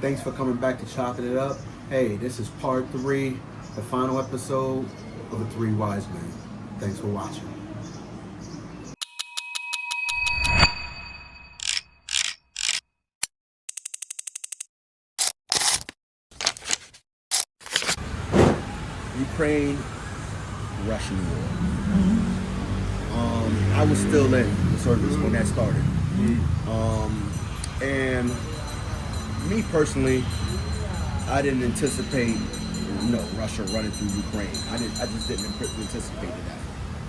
Thanks for coming back to Choppin' It Up. Hey, this is part 3, the final episode of The Three Wise Men. Thanks for watching. Ukraine-Russian war. I was still in the service when that started. And me personally, I didn't anticipate, Russia running through Ukraine. I just didn't anticipate that,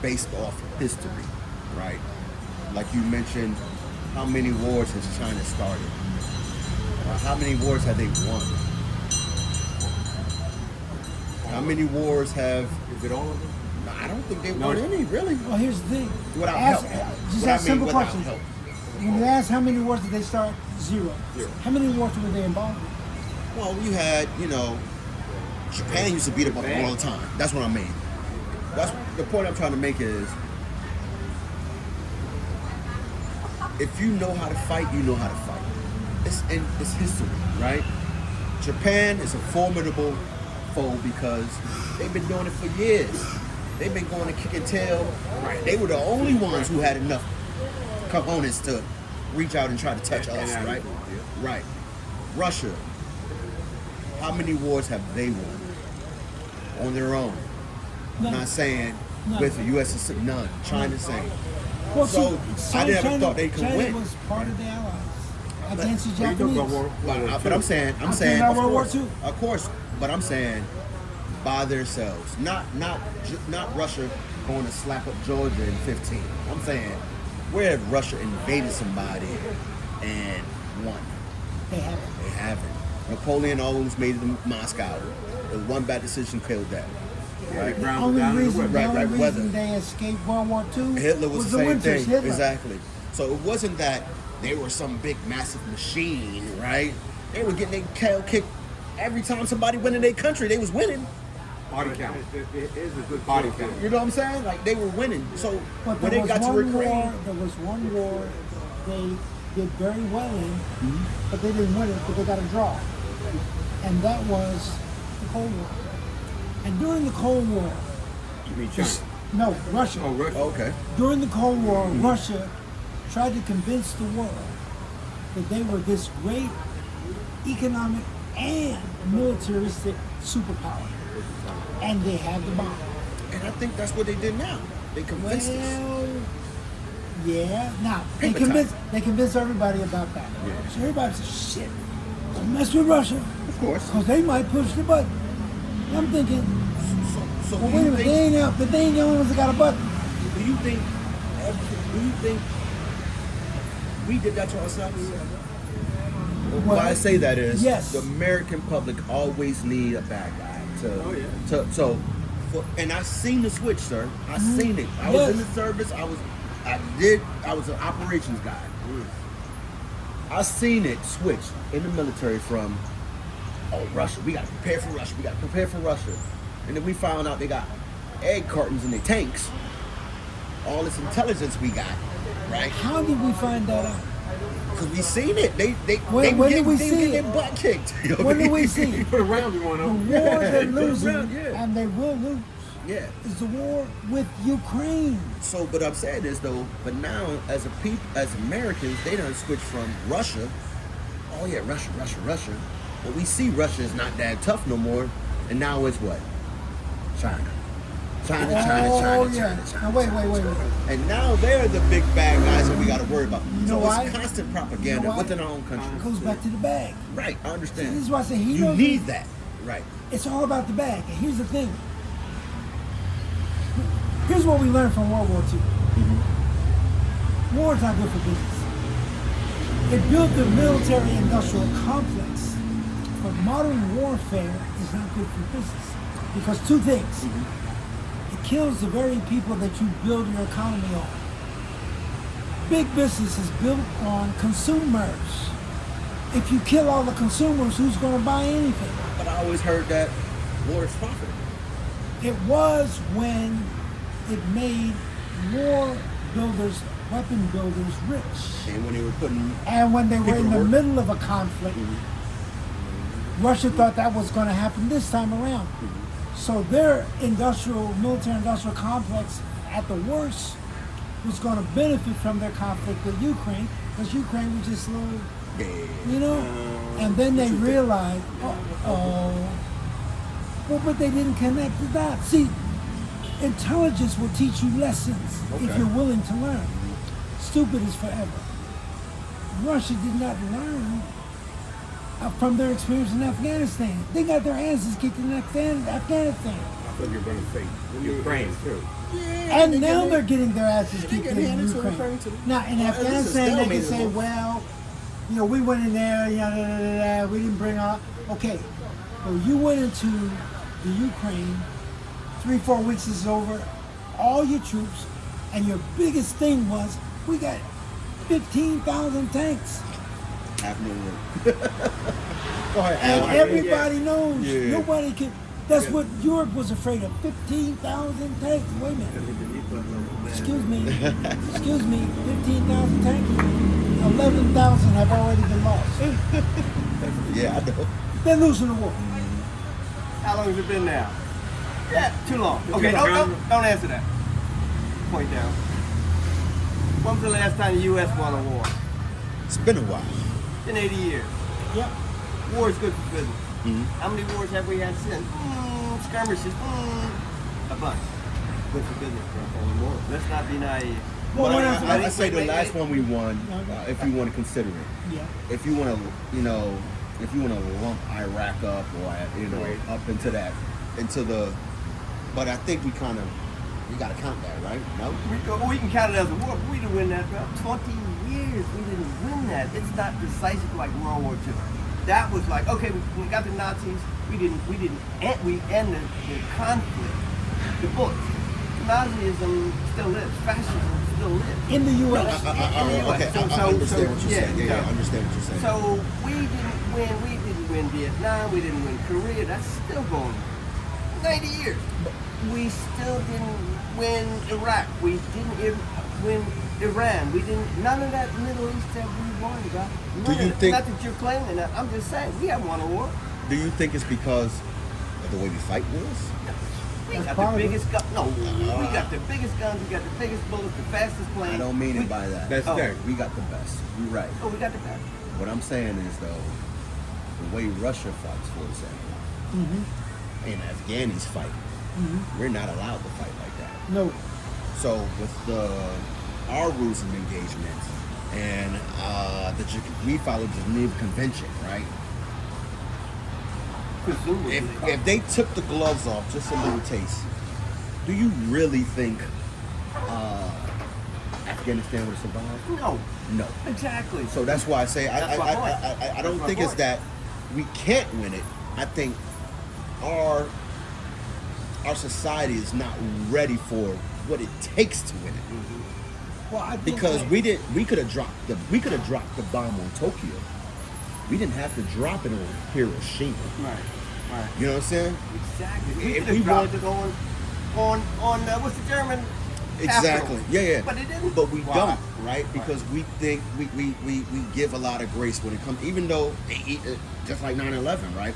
based off of history, right? Like you mentioned, how many wars has China started? How many wars have they won? How many wars have? Is it all of them? No, I don't think they won any, really. Well, here's the thing. Without help. Just ask simple questions. When you ask how many wars did they start? Zero. How many wars were they involved in? Well, you had, Japan used to beat them up all the time. That's what I mean. That's the point I'm trying to make is, if you know how to fight, you know how to fight. It's history, right? Japan is a formidable foe because they've been doing it for years. They've been going to kick and tail. Right. They were the only ones who had enough cojones to reach out and try to touch us, right? Right. Russia, how many wars have they won on their own? None. I'm not saying None. with the U.S. None. China saying. Well, So I never thought they could China win. was part of the Allies against the Japanese. But I'm saying, about World War II. Of course, but I'm saying by themselves, not Russia going to slap up Georgia in 15. I'm saying, where have Russia invaded somebody and won? They haven't. They haven't. Napoleon always made it to Moscow. The one bad decision killed that. Right. The only reason Weather. they escaped World War II Hitler was the same winters. thing. Hitler. Exactly. So it wasn't that they were some big, massive machine, right? They were getting their tail kicked every time somebody went in their country. They was winning. Body count. It is a good body count. You know what I'm saying? Like, they were winning. So But when there they got was to one Ukraine, war. There was one war they did very well in, but they didn't win it. But they got a draw, and that was the Cold War. And during the Cold War, You mean China? no, Russia. Oh, Russia. okay. During the Cold War, Russia tried to convince the world that they were this great economic and militaristic superpower. And they had the bomb. And I think that's what they did now. They convinced us. Well, yeah. Now, they Paper time. convinced everybody about that. So everybody says, shit, don't mess with Russia. Of course. Because they might push the button. And I'm thinking, So well, do wait a you minute, think, they ain't the only ones that got a button. do you think we did that to ourselves? Why I say that is, yes. the American public always need a bad guy and I seen the switch, sir. I seen it. I was in the service. I was an operations guy. I seen it switch in the military from, Russia, we gotta prepare for Russia. And then we found out they got egg cartons in their tanks. All this intelligence we got, right? How did we find that out? Because we seen it. They When were did we getting see their it? butt kicked. When did we see You it? put a round in one The of them. war they're Put a losing, round, yeah. and they will lose, Yeah. is the war with Ukraine. So, but I'm saying this though, but now as Americans, they done switch from Russia. Oh yeah, Russia. But we see Russia is not that tough no more, and now it's what? China. China. Now wait. And now they're the big bad guys that we got to worry about. You know so why? it's constant propaganda You know why? within our own country. It goes back to the bag. Right, I understand. This is why I say you need that. Right. It's all about the bag. And here's the thing. Here's what we learned from World War II. War is not good for business. It built the military-industrial complex, but modern warfare is not good for business. Because two things. It kills the very people that you build your economy on. Big business is built on consumers. If you kill all the consumers, who's going to buy anything? But I always heard that war is profitable. It was when it made war builders, weapon builders rich. And when they were putting And when they were people in to the work. middle of a conflict, Russia thought that was going to happen this time around. So their military-industrial complex, at the worst, was going to benefit from their conflict with Ukraine, because Ukraine was just little, you know. And then they realized, well, but they didn't connect the dots. See, intelligence will teach you lessons if you're willing to learn. Stupid is forever. Russia did not learn from their experience in Afghanistan. They got their asses kicked in Afghanistan. I thought you were going to say Ukraine too. And now they're getting their asses kicked in Ukraine. Now, in Afghanistan, they can say, well, you know, we went in there, we didn't bring our... Okay, well, you went into the Ukraine, 3-4 weeks is over, all your troops, and your biggest thing was, we got 15,000 tanks. Have no room. Go ahead. And everybody knows, nobody can... That's what Europe was afraid of, 15,000 tanks. Wait a minute. Excuse me, 15,000 tanks? 11,000 have already been lost. Yeah, I know. They're losing the war. How long has it been now? Yeah, too long. Okay, don't answer that. Point down. When was the last time the U.S. won a war? It's been a while. It's been 80 years. Yep. War is good for business. How many wars have we had since? Skirmishes. A bunch. Good for business. Let's not be naive. Well, But I say the last one we won, if you want to consider it. Yeah. If you want to, you know, if you want to lump Iraq up or, you know, up into that, but I think we got to count that, right? No? We can count it as a war, but we didn't win that for 20 years. We didn't win that. It's not decisive like World War II. That was like, okay, we got the Nazis. We ended the conflict. The books. Nazism still lives. Fascism still lives. In the U.S. Okay, I understand what you're saying. Yeah, I understand what you're saying. So we didn't win Vietnam, we didn't win Korea, that's still going on. 90 years. We still didn't win Iraq, we didn't win Iran, none of that Middle East that we won, bro. Do you think... Not that you're claiming that, I'm just saying, we haven't won a war. Do you think it's because of the way we fight wars? We got the biggest guns. No, we got the biggest guns. We got the biggest bullets, the fastest planes. I don't mean it by that. That's fair. We got the best. You're right. Oh, we got the best. What I'm saying is, though, the way Russia fights, for example, and Afghanis fight, we're not allowed to fight like that. No. So with our rules of engagement, and we follow the Geneva Convention, right? If they took the gloves off, just a little taste, do you really think Afghanistan would survive? No. No. Exactly. So that's why I say I don't think it's that we can't win it. I think our society is not ready for what it takes to win it. Well, I think Because we could have dropped the bomb on Tokyo. We didn't have to drop it on Hiroshima. Right. You know what I'm saying? Exactly. If We we dropped want- it on what's the German? Exactly. capital. Yeah. But it didn't. But we Why? don't, right? Because we think we give a lot of grace when it comes. Even though just like 9/11, right?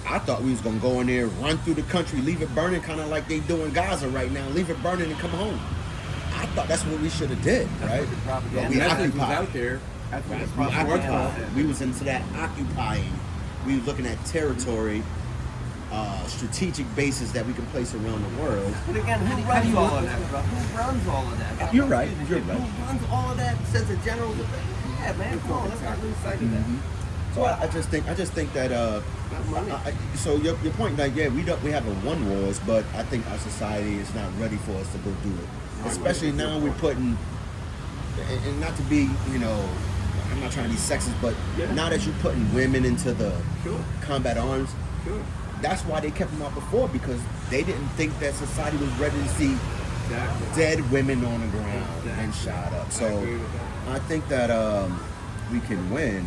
I thought we was gonna go in there, run through the country, leave it burning, kind of like they do in Gaza right now. Leave it burning and come home. I thought that's what we should have did, right? what the propaganda- But we The message was occupied. out there. That's what the We propaganda occupied. said. We was into that occupying. We was looking at territory, strategic bases that we can place around the world. But again, who runs all of that, bro? Who runs all of that? You're right. You're Who right. runs all of that? Says the general. Yeah, man, come on, let's not lose sight of that. So I just think that so your point, like, yeah, we haven't won wars, but I think our society is not ready for us to go do it. Especially now we're putting, and not to be, you know, I'm not trying to be sexist, but now that you're putting women into the combat arms, that's why they kept them out before, because they didn't think that society was ready to see dead women on the ground and shot up. So I think that we can win,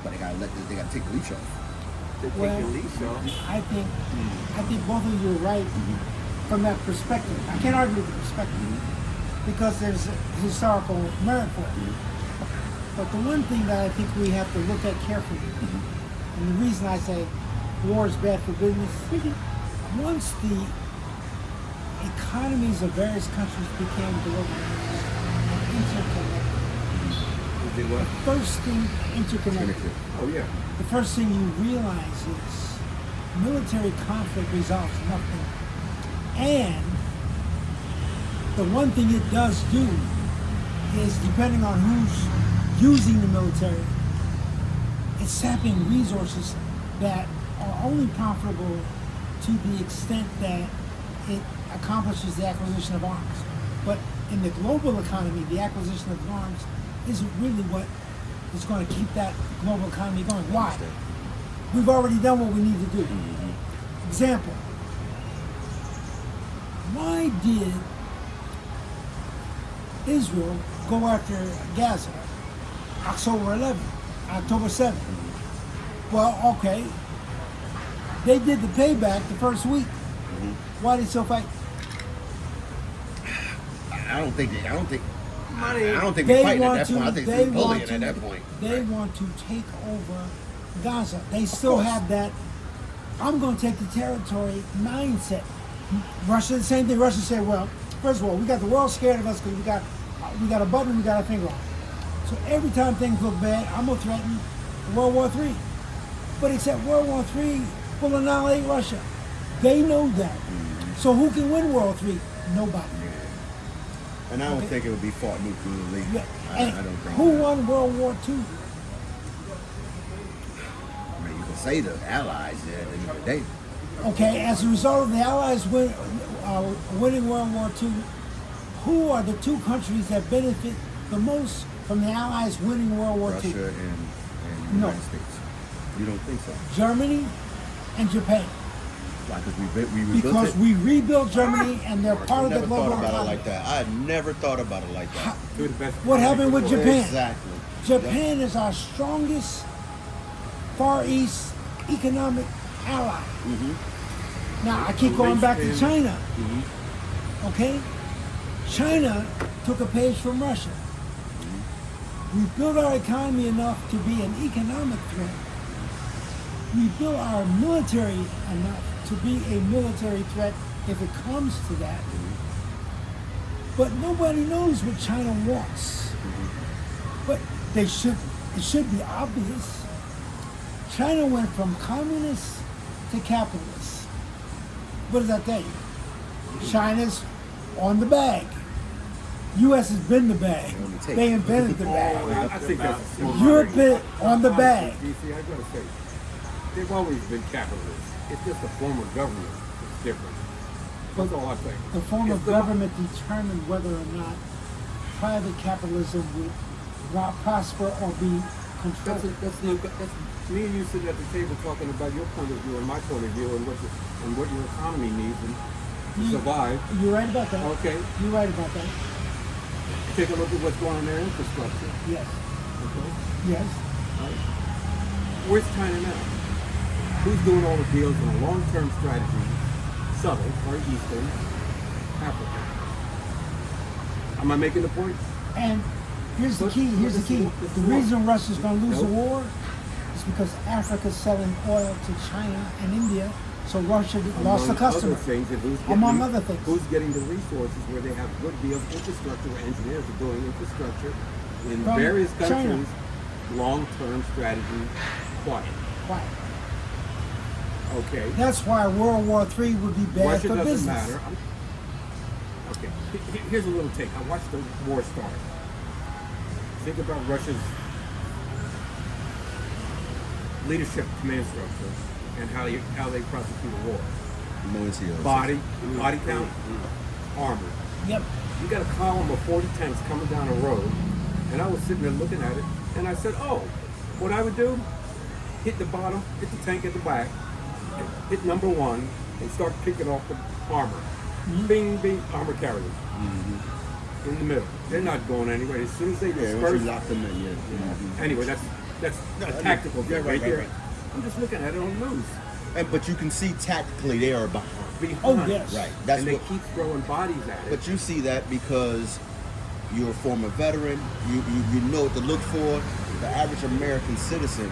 but they gotta take the leash off. Well, I think both of you are right from that perspective. I can't argue with the perspective because there's historical merit for it. But the one thing that I think we have to look at carefully, and the reason I say war is bad for business, once the economies of various countries became globalized and interconnected, Did what? first thing interconnected, Oh yeah. the first thing you realize is military conflict resolves nothing. And the one thing it does do is, depending on who's using the military, it's sapping resources that are only profitable to the extent that it accomplishes the acquisition of arms. But in the global economy, the acquisition of arms isn't really what is going to keep that global economy going. Why? We've already done what we need to do. Example. Why did Israel go after Gaza October 11th, October 7th? Well, okay. They did the payback the first week. Why did they still fight? I don't think Money. we're fighting They at want that to. point. I think They it's want bullying to. at that point. They want to take over Gaza. They still course. have that. I'm going to take the territory mindset. Russia, the same thing. Russia said, well, first of all, we got the world scared of us because we got a button, we got a finger on. So every time things look bad, I'm going to threaten World War III. But except World War III will annihilate Russia. They know that. So who can win World War III? Nobody. And I don't Okay. think it would be fought nuclearly. Yeah. I And don't think. who won World War II? I mean, you can say the Allies did at the end of the day. Okay, as a result of the Allies winning World War II, who are the two countries that benefit the most from the Allies winning World War Russia II? and the No. United States. You don't think so? Germany and Japan. Why? Because we rebuilt Because it. we rebuilt Germany and they're part I of the never global thought about it economy. like that. I had never thought about it like that. Two of the best. What happened with Japan? Exactly. Japan is our strongest Far East economic ally. Now, I keep going back to China. Okay? China took a page from Russia. We built our economy enough to be an economic threat. We built our military enough to be a military threat if it comes to that. But nobody knows what China wants. But it should be obvious. China went from communist to capitalist. What does that tell you? China's on the bag. U.S. has been the bag. They invented the bag. I think that's Europe been on the bag. DC, I gotta say, they've always been capitalists. It's just a form of government. It's different. That's all I think. The form of It's the- government determined whether or not private capitalism would not prosper or be controlled. That's me and you sitting at the table talking about your point of view and my point of view and what your economy needs and to survive. You're right about that. Okay. You're right about that. Take a look at what's going on in their infrastructure. Yes. Okay. Yes. Right? Where's China now? Who's doing all the deals on a long-term strategy? Southern or Eastern Africa. Am I making the point? And here's the key. Here's the key. The reason Russia's going to lose the war is because Africa's selling oil to China and India, so Russia lost the customer. Other things, and Among other things. Who's getting the resources where they have good deals, infrastructure engineers are doing infrastructure in From various China. countries, long-term strategy, quiet. Why? Okay. That's why World War III would be bad Russia for doesn't business. matter. Okay. Here's a little take. I watched the war start. Think about Russia's leadership command structure and how they prosecute a war. Body count, armor. Yep. You got a column of 40 tanks coming down a road, and I was sitting there looking at it, and I said, oh, what I would do, hit the bottom, hit the tank at the back, hit number one, and start picking off the armor. Bing, bing, armor carriers. In the middle. They're not going anywhere. As soon as they disperse. lock them in, yeah. Anyway, that's a tactical thing right there. I'm just looking at it on the news. But you can see tactically they are behind. Behind. Oh, yes. Right. That's and they what. keep throwing bodies at it. But you see that because you're a former veteran. You know what to look for. The average American citizen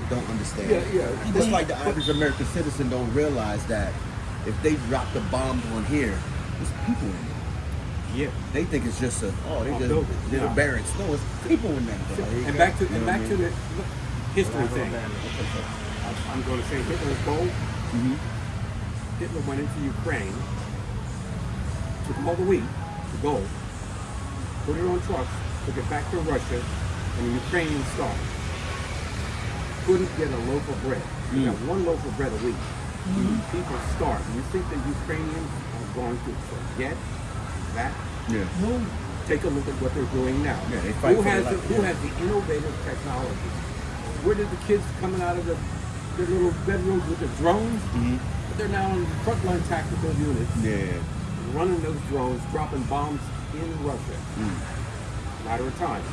don't understand. Yeah. Just like the average American citizen don't realize that if they drop the bomb on here, there's people in there. Yeah. They think it's just they're building. the barracks. No, it's people in there. And back to the history thing. I'm going to say Hitler's goal. Mhm. Hitler went into Ukraine, took all the wheat, the gold, put it on trucks, took it back to Russia, and the Ukrainians starved. Couldn't get a loaf of bread. You got one loaf of bread a week. People starved. You think the Ukrainians are going to forget that? Yeah. No. Take a look at what they're doing now. Yeah, they fight who for has their life, who yeah. has the innovative technology? Where did the kids coming out of their little bedrooms with the drones? They're now in frontline tactical units, Yeah. running those drones, dropping bombs in Russia. Matter of time.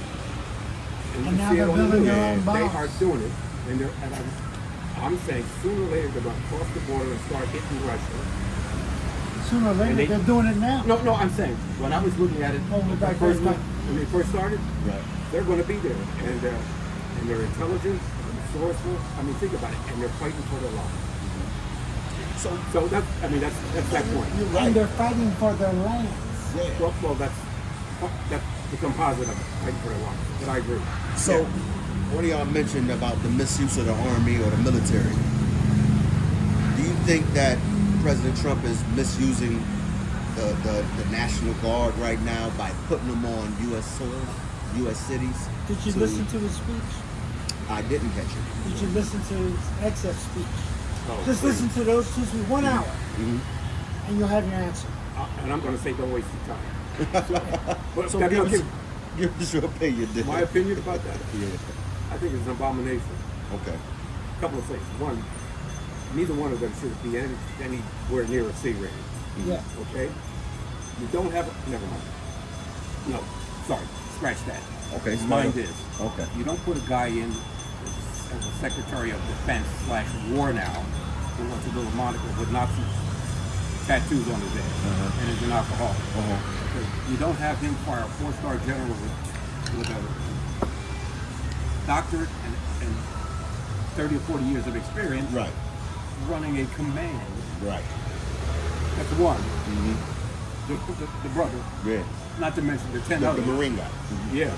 And you now see it they're on the building news. their own They bombs. are doing it, and I'm saying sooner or later they're going to cross the border and start hitting Russia. Sooner or later, And they- they're doing it now. No, I'm saying when I was looking at it back first then, when they first started, Right. they're going to be there, and they're intelligent, resourceful. I mean, think about it, and they're fighting for their lives. So that's that point. You're right. And they're fighting for their lands. Yeah. Well, that's the composite of it, fighting for their lives. But I agree. So, what do y'all mentioned about the misuse of the army or the military? Do you think that President Trump is misusing the National Guard right now by putting them on U.S. soil, U.S. cities? Did you listen to his speech? I didn't catch it. Did you listen to his excess speech? Oh, Just please. listen to those two speeches, 1 hour, Mm-hmm. and you'll have your answer. And I'm going to say don't waste your time. But So that- give okay, us, give us your opinion. then. my opinion about that, Yeah. I think it's an abomination. Okay. A couple of things. One, neither one of them should be anywhere near a C rating. Yeah. Okay? You don't have never mind. No, sorry, scratch that. Okay. Mind start- is, Okay. you don't put a guy in as a Secretary of Defense / War now, who wants a little moniker with Nazi tattoos on his head and is an alcoholic. Because you don't have him fire a 4-star general with a doctorate and 30 or 40 years of experience Right. running a command. Right. That's one. Mm-hmm. The brother, Yeah. not to mention the 10 The others. Marine guy. Yeah.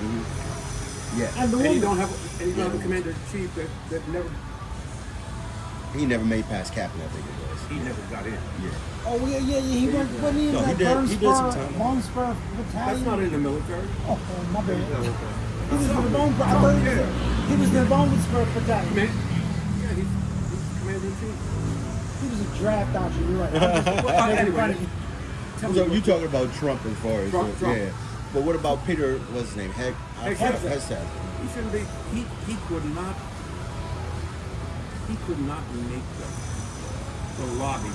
Yeah. And the And you woman. don't have a commander in chief that never He never made past captain, I think it was. he never got in. Yeah. Oh, yeah, he wasn't he in No, he that did- he did some Bone time. Bone Spur Battalion? That's not in the military. Oh, my bad. He was in the Bone Spur. I heard he was in the Bone Spur Battalion. Yeah, he's commander in chief. He was a draft option, you're right. I'm just making Anyway. fun of you. So you talking about Trump as far as Trump. yeah. But what about Peter? What's his name? Hegseth. He shouldn't be. He could not. He could not make the lobby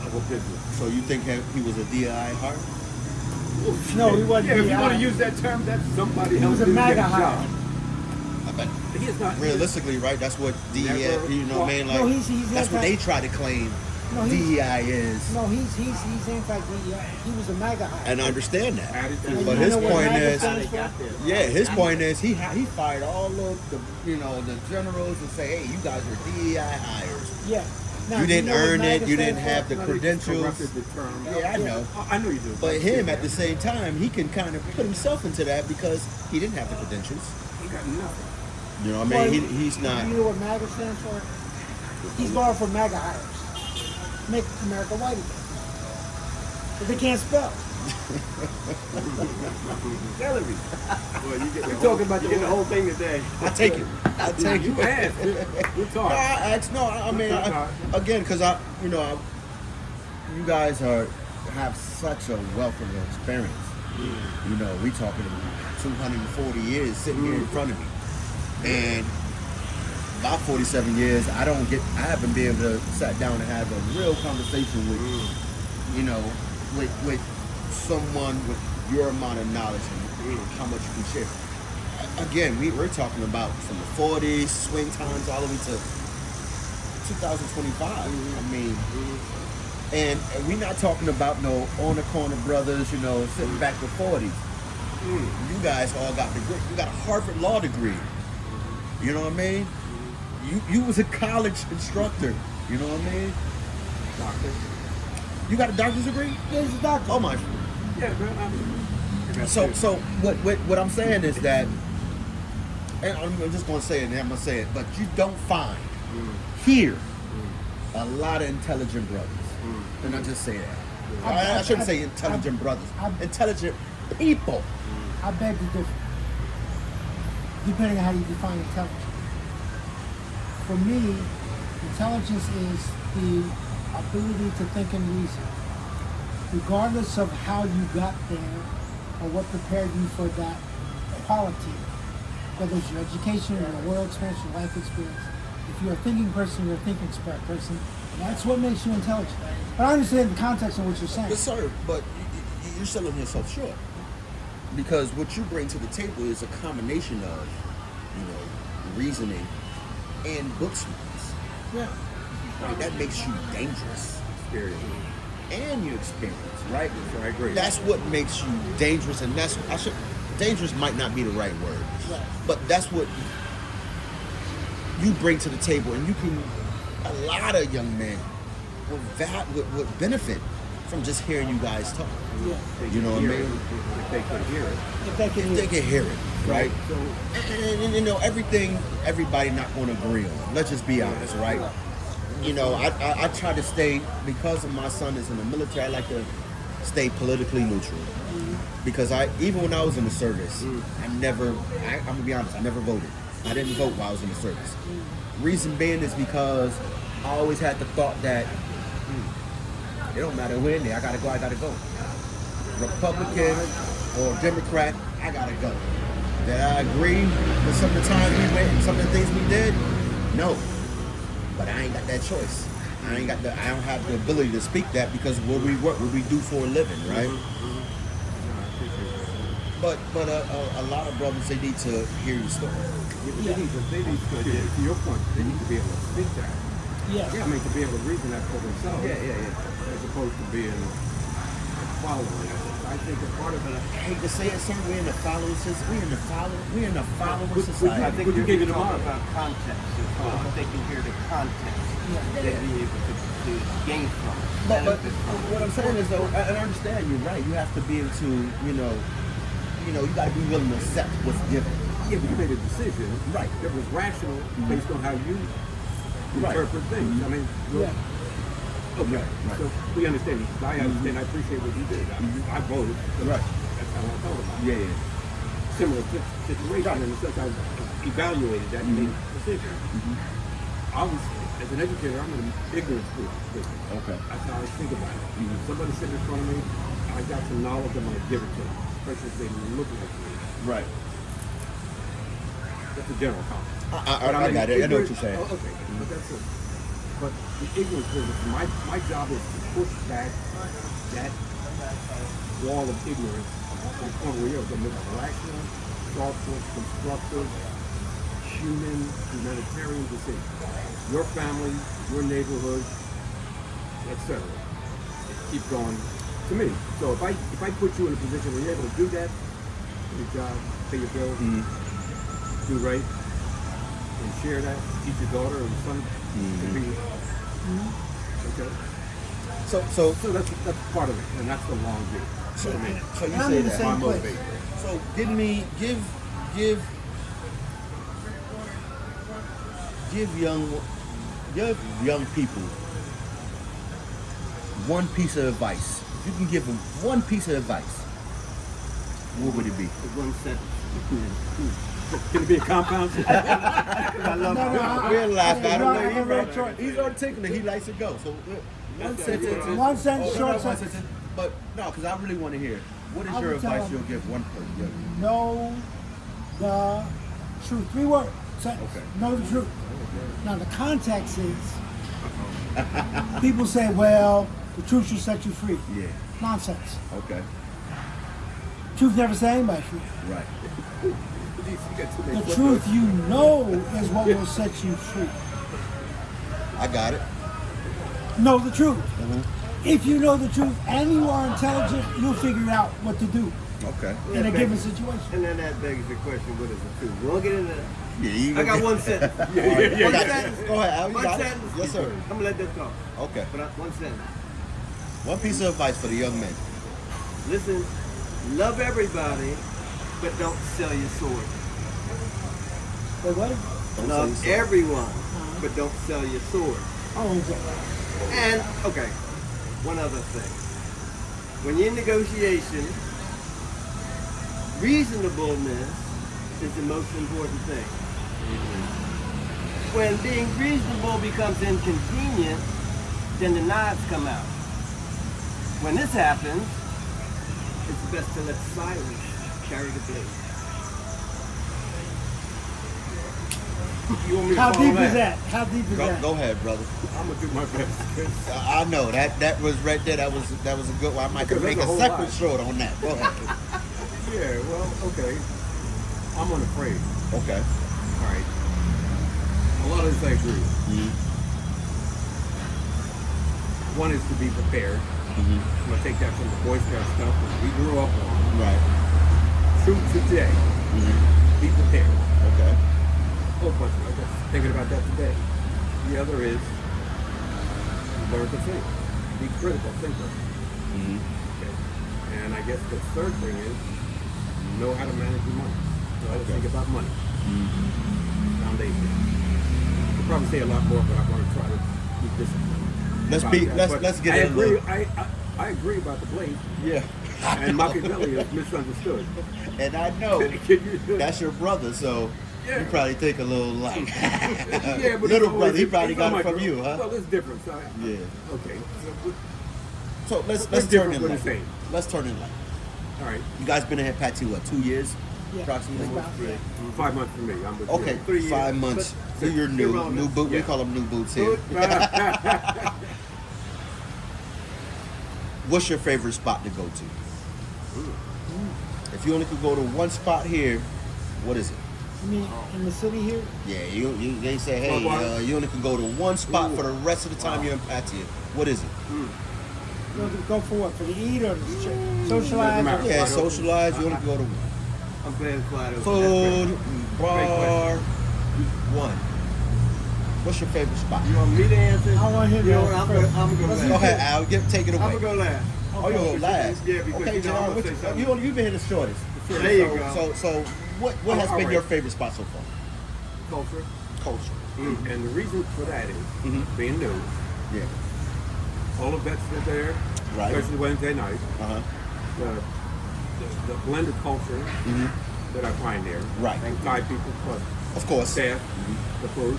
of a business. So you think he was a DI hire? No, he wasn't. Yeah, if you DI. want to use that term, that's somebody He else was a didn't get MAGA a hire. job. I bet. He is not Realistically, right? That's what DEI. Never- You know what I mean? Like No, he's that's what anti- they try to claim. No, he's- DEI is, No, he's anti-DEI. He was a MAGA hire. and I understand that. Attitude. But You his know what point MAGA is, stands for? yeah, his point is he fired all of the the generals and say, hey, you guys are DEI hires. Yeah. Now, You didn't know what earn it. MAGA You didn't stands have for? the No, they just credentials. corrupted the term. Yeah, I know. I know you do. But him at the same time, he can kind of put himself into that because he didn't have the credentials. He got nothing. You know what I mean? He's not. You know what MAGA stands for? He's going for MAGA hires. Make America white again. But they can't spell. Hillary. Well, you get We're talking about the whole thing today. I take it. I take You it. asked. We'll No, talk. I asked. No, I mean, again, because you guys have such a wealth of experience. You know, we talking 240 years sitting here in front of me, and about 47 years, I haven't been able to sit down and have a real conversation with, with someone with your amount of knowledge and how much you can share. Again, we're talking about from the 40s, swing times, all the way to 2025. I mean, and we're not talking about no on the corner brothers, sitting back the 40s. You guys all got degree. You got a Harvard law degree. You know what I mean? You was a college instructor. You know what I mean? Doctor. You got a doctor's degree? Yeah, he's a doctor. Oh my. Yeah, man. I got So kids. so what I'm saying is that, and I'm just gonna say it, and I'm gonna say it, but you don't find here a lot of intelligent brothers. And I just say that. I shouldn't say intelligent brothers. Intelligent people. I beg to differ, depending on how you define intelligence. For me, intelligence is the ability to think and reason, regardless of how you got there or what prepared you for that quality, whether it's your education, or your world experience, your life experience. If you're a thinking person, you're a thinking person, and that's what makes you intelligent. But I understand the context of what you're saying. But sir, but you're selling yourself short. Because what you bring to the table is a combination of, reasoning and book smarts. Yeah. Right? That makes you dangerous. Experience. And your experience, right? So I agree. That's what makes you dangerous, and dangerous might not be the right word. Right. But that's what you bring to the table, and a lot of young men would benefit from just hearing you guys talk. Yeah. You know what I mean? If they could hear it. If they can If they can hear it, right? So, And everything, everybody not going to agree on. Let's just be honest, right? I try to stay, because of my son is in the military, I like to stay politically neutral. Because even when I was in the service, I'm gonna be honest, I never voted. I didn't vote while I was in the service. Reason being is because I always had the thought that it don't matter who in there, I gotta go. Republican or Democrat, I gotta go. Did I agree with some of the times we went and some of the things we did? No. But I ain't got that choice. I don't have the ability to speak that because what we do for a living, right? But a lot of brothers, they need to hear your story. they need to your point, they need to be able to speak that. Yeah. I mean, to be able to reason that for themselves. Yeah. As opposed to being following. I think a part of it. I hate to say it, sir. We're in the following system. We're in the following society. I think Would you you're give it a talking model? about context as well. If they can hear the context, they'll be able to gain from it. But benefit from it. what I'm saying is, though, I understand you're right. You have to be able to, you got to be willing to accept what's given. Yeah, but you made a decision. Right. That was rational based on how you interpret things. I mean, okay. Right. So we understand. I understand. I appreciate what you did. I voted. So Right. That's how I thought about it. Yeah. Similar situation in the sense I evaluated that and made a decision. Obviously, as an educator, I'm in an ignorance group. Okay. That's how I think about it. Somebody sitting in front of me, I got some knowledge, I'm going to give it to them. Especially if they look like me. Right. That's a general comment. I got it. I know what you're saying. Oh, okay, but that's it. But the ignorance business, my job is to push back that wall of ignorance to the point where you're able to make a rational, thoughtful, constructive, humanitarian decision. Your family, your neighborhood, etc. Keep going to me. So if I put you in a position where you're able to do that, do your job, pay your bills, do right, and share that, teach your daughter and son to be okay. So So that's part of it, and that's the long view. So for me. you I'm say in the that. same My place. motivation. So give young people one piece of advice. If you can give them one piece of advice, what would it be? One sentence. Can it be a compound? I love it. We'll laugh at no, him. no, He's articulate. He likes to go. So one sentence. One sentence, Oh, short no, one sentence. But no, because I really want to hear. What is I your would tell advice him- you'll give one person? Know the truth. 3 words. Sentence. Okay. Know the truth. Now the context is people say, well, the truth should set you free. Yeah. Nonsense. Okay. Truth never set anybody free. Right. The truth you know is what will set you free. I got it. Know the truth. If you know the truth and you are intelligent, you'll figure out what to do. Okay. in a given situation. And then that begs the question, what is the truth? We'll get into that. Yeah, you I got one sentence. All right, One got it. sentence. Go ahead, Al. You One got it. sentence. Yes, sir. I'm gonna let that talk. Okay. But one sentence. One piece of advice for the young men. Listen, love everybody, but don't sell your sword. Wait, what? Don't Love say so. everyone, but don't sell your sword. Oh, okay. And okay, one other thing. When you're in negotiation, reasonableness is the most important thing. When being reasonable becomes inconvenient, then the knives come out. When this happens, it's best to let silence carry the blade. You want me to How follow deep is that? How deep is that? Go ahead, brother. I'm gonna do my best. I know that was right there. That was a good one. I might Because make there's a a whole separate lot. short on that. Go ahead. Yeah, well, okay. I'm unafraid. Okay. All right. A lot of this I agree with. Mhm. One is to be prepared. Mhm. I'm gonna take that from the Boy Scout stuff that we grew up on. Right. True today. Mhm. Be prepared. Okay. A whole bunch of I was just thinking about that today. The other is learn to think. Be critical thinker. Mhm. Okay. And I guess the third thing is know how to manage your money. Know how to Okay. think about money. Foundation. I could probably say a lot more, but I'm going to try to be disciplined. But Let's get I in a agree. little- I agree about the blade. Yeah. And Machiavelli is misunderstood. And I know that's your brother, so Yeah. you probably think a little like Yeah, but little it's brother. He always- probably it's got on it my from girl. you, huh? Well, it's different. So Yeah. Okay. So let's What's turn different in with left. the same? Let's turn in left. All right. You guys been in here, Pattaya, what, 2 years? Yeah, Approximately? about, yeah. 5 months for me. I'm with Okay, you. 3 years. 5 months. But So you're new. irrelevant. New boot. We Yeah. call them new boots here. What's your favorite spot to go to? If you only could go to one spot here, what is it? I mean, in the city here, Yeah, they say, hey, you only can go to one spot for the rest of the time you're in Pattaya. What is it? go for what? For the eat or the Doesn't socialize? matter. Yeah, Wide open. socialize. You only can go to one. I'm glad it's wide open. Food, bar, question. one. What's your favorite spot? You want me to answer? I want him You know to what? I'm answer gonna first. go Let's Go last. ahead, Al. Take it away. I'm gonna go last. Oh, you're going last. Yeah, because okay, you know, I'm Gerard, gonna say something. you've been here the shortest. There you go. So what has all been right. your favorite spot so far? Culture. Culture. And the reason for that is being new. Yeah. All the vets are there, Right. especially Wednesday night. Uh-huh. The blended culture that I find there. Right. Thai people plus Of course. staff, the food.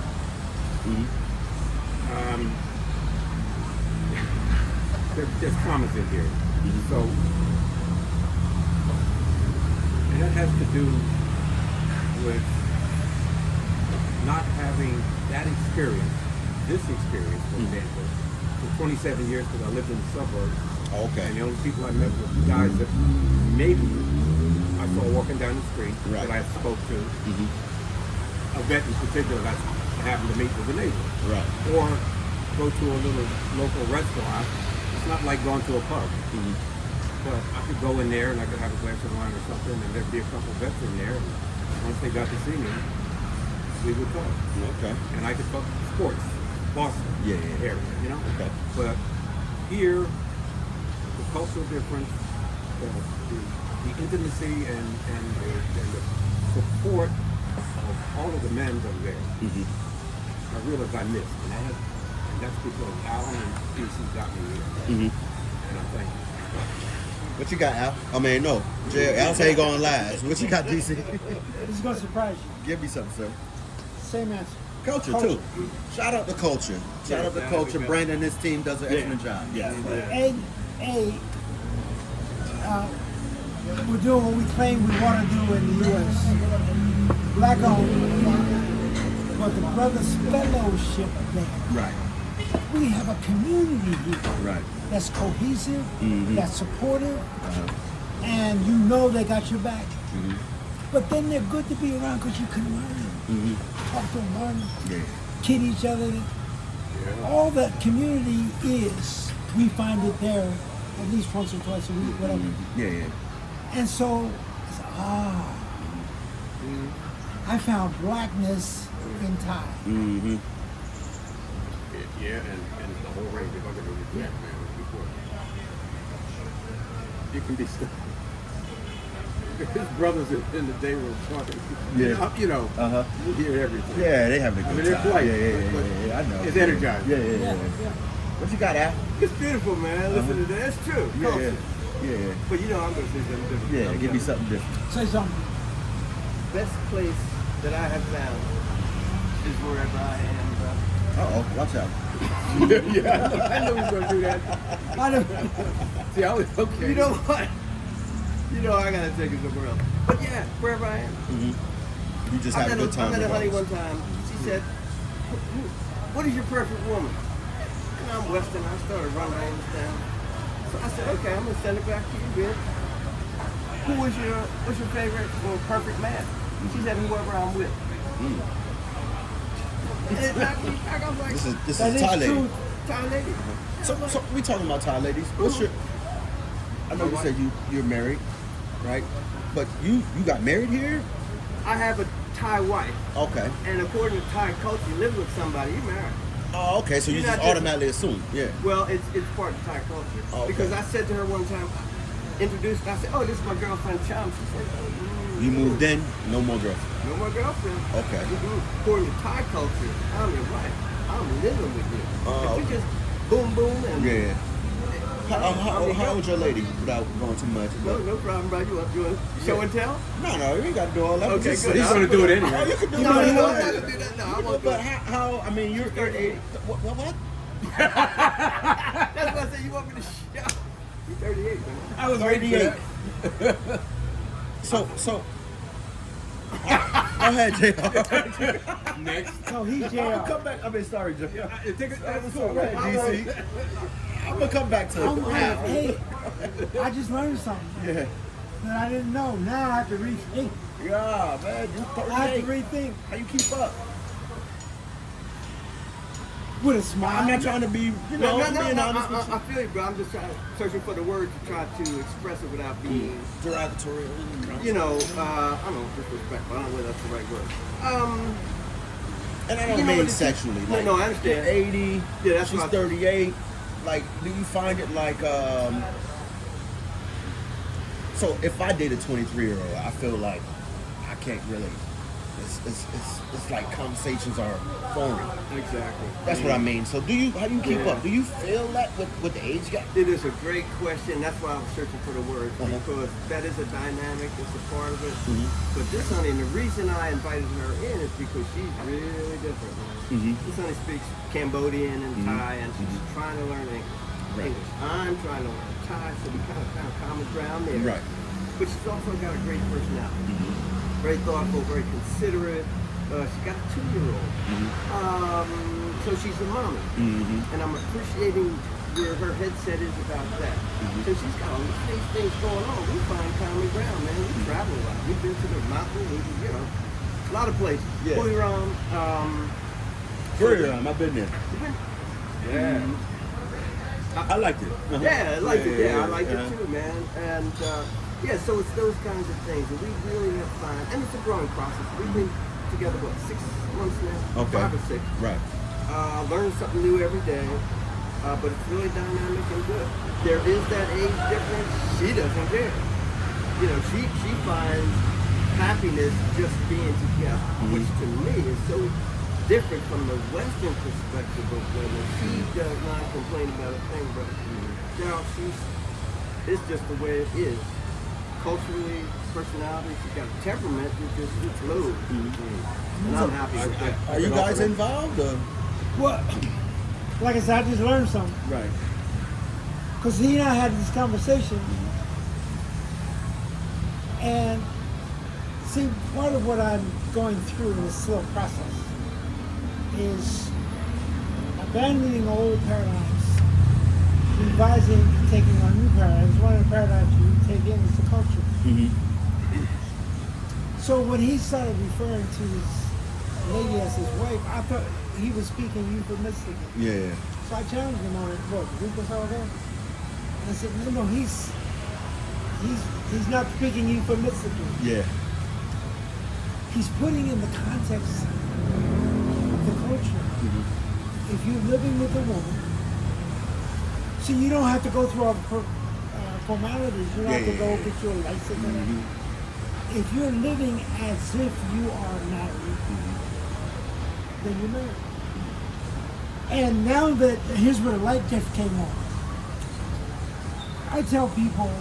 There's promise in here. So, and that has to do with not having that experience, this experience, for example, for 27 years because I lived in the suburbs. Okay. And the only people I met were guys that maybe I saw walking down the street Right. that I spoke to. A vet in particular that I happened to meet was a neighbor. Right. Or go to a little local restaurant. It's not like going to a pub. But I could go in there and I could have a glass of wine or something and there'd be a couple of vets in there. And once they got to see me, we would talk. Okay. And I could talk sports, Boston Yeah. area, you know? Okay. But here, the cultural difference, the intimacy and the support of all of the men that are there, I realized I missed. And that's because Alan and DC got me here. And I'm thankful. What you got, Al? I mean, no. Al say he going last. What you got, DC? This is going to surprise you. Give me something, sir. Same answer. Culture, too. Shout out to culture. Shout out to Yeah, culture. we got- Brandon and his team does an excellent job. Yeah. We're doing what we claim we want to do in the U.S. Black owned, but the brothers fellowship there. Right. We have a community here Right. that's cohesive, that's supportive, and you know they got your back. But then they're good to be around because you can learn, talk to them, learn, Yeah. kid each other. All that community is, we find it there at least once or twice a week, whatever. Yeah, yeah. And so, I said, I found blackness in Thai. Mm-hmm. Yeah, and the whole range of other religions, man, before. You can be stuck. His brothers in the day room talking. Yeah. You know, Uh-huh. you hear everything. Yeah, they having a I good mean, they're time. polite, Yeah, I know. It's energizing. Yeah. What you got, Al? It's beautiful, man. Listen to that. It's true. Culture. Yeah. But you know, I'm gonna say something different. Yeah, give me something different. Say something. Best place that I have found is wherever I am, bro. Uh-oh, watch out. Yeah, I know he's gonna do that. I don't, See, I was okay. You know what? You know I gotta take it somewhere else. But yeah, wherever I am. Mm-hmm. You just have a good time. I met a honey one regardless. time. She said, "What is your perfect woman?" And I'm Western. I started running names down. So I said, "Okay, I'm gonna send it back to you, bitch. What's your favorite or perfect man?" She said, "Whoever I'm with." And it knocked me back. I was like, This that is Thai is lady. true. "Thai lady." So we talking about Thai ladies. What's your? I know you said you're married, right? But you got married here? I have a Thai wife, Okay. and according to Thai culture, you live with somebody, you married. Oh, okay. So you You're just not just- automatically assume, yeah. Well, it's part of Thai culture. Oh, okay. Because I said to her one time, introduced, I said, "Oh, this is my girlfriend Chum." She said, You moved in, no more girlfriend. "No more girlfriend." Okay. According to Thai culture, I'm your wife. I'm living with you. Oh, If you just boom boom and Yeah. I'm your How old your lady? Without going too much. No problem, bro. You want show and tell? No, you ain't got to do all that. Okay, Just- good. He's gonna do it Oh, anyway. you can do No, it. I'm not gonna do that. No, I won't do But it. how? I mean, you're 38. What? That's why I said you want me to show. You're 38, man. I was waiting for 38. that. So. Go ahead, JR. Next. no, he's I'm JR. gonna come back. I mean, sorry, JR. That's That's cool. all right, DC. I'm gonna come back to it. Hey, I just learned something Yeah. that I didn't know. Now I have to rethink. Yeah, man, you I have to 38. rethink How you keep up? with a smile. I'm not trying to be, being honest with I feel you, bro. I'm just searching for the word to try to express it without being, you. Derogatory. I don't know, disrespectful. I don't know whether that's the right word. And I don't You know mean what it is? sexually. No, no, I understand. You're 80. Yeah, that's she's what I- 38. Like, do you find it like, so if I date a 23-year-old, I feel like I can't really, it's like conversations are foreign. Exactly. That's what I mean. So how do you keep up? Do you feel that with the age gap? It is a great question. That's why I was searching for the word Uh-huh. because that is a dynamic. It's a part of it. Mhm. But this honey, and the reason I invited her in is because she's really different, man. Mhm. This honey speaks Cambodian and Thai, and she's trying to learn English. Right. I'm trying to learn Thai, so we kind of found common ground there. Right. But she's also got a great personality. Mhm. Very thoughtful, very considerate. She's got a 2-year-old. So she's a mama. Mhm. And I'm appreciating where her headset is about that. So she's got a lot of these things going on. We find common ground, man. We travel a lot. We've been to the mountain, a lot of places. Yeah. Buriram, I've been there. you've been- Yeah. I liked it. Uh-huh. Yeah, I like it. Yeah, I like yeah. it too, man. And yeah, so it's those kinds of things, and we really have fun. And it's a growing process. We've been together 6 months now, Okay. 5 or 6. Right. Learn something new every day, but it's really dynamic and good. There is that age difference. She doesn't care. She finds happiness just being together, which to me is so different from the Western perspective of women. She does not complain about a thing, but now it's just the way it is. Culturally, personality, she's got a temperament that just flows. And I'm happy with that. Are you guys involved? Or? Well, like I said, I just learned something. Right. Because he and I had this conversation. And see, part of what I'm going through in this slow process is abandoning old paradigms, revising and taking on new paradigms. One of the paradigms you take in is the culture. Mm-hmm. So when he started referring to his lady as his wife, I thought he was speaking euphemistically. Yeah. So I challenged him on it, what, a week or so ago? And I said, no, he's He's not speaking euphemistically. Yeah. He's putting in the context of the culture. If you're living with a woman, so you don't have to go through all the formalities. You don't have to go get your license. If you're living as if you are married, then you're married. And now that, here's where the light just came on. I tell people,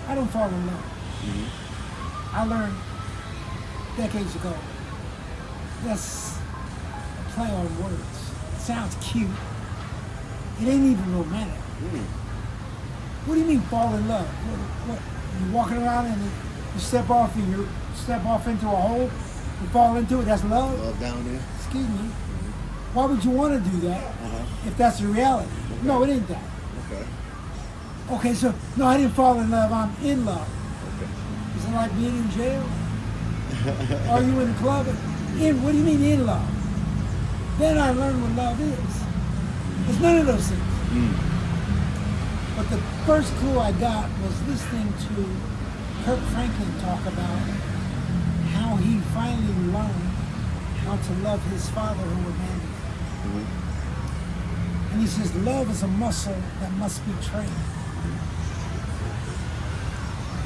I don't fall in love. I learned decades ago, that's a play on words. It sounds cute. It ain't even romantic. What do you mean fall in love? What you walking around and you step off and you step off into a hole, you fall into it, that's love? Love down there. Excuse me. Why would you want to do that if that's the reality? Okay. No, it ain't that. Okay. Okay, so, no, I didn't fall in love, I'm in love. Okay. Is it like being in jail? Are you in the club? What do you mean in love? Then I learned what love is. It's none of those things. But the first clue I got was listening to Kirk Franklin talk about how he finally learned how to love his father who abandoned him. And he says, love is a muscle that must be trained.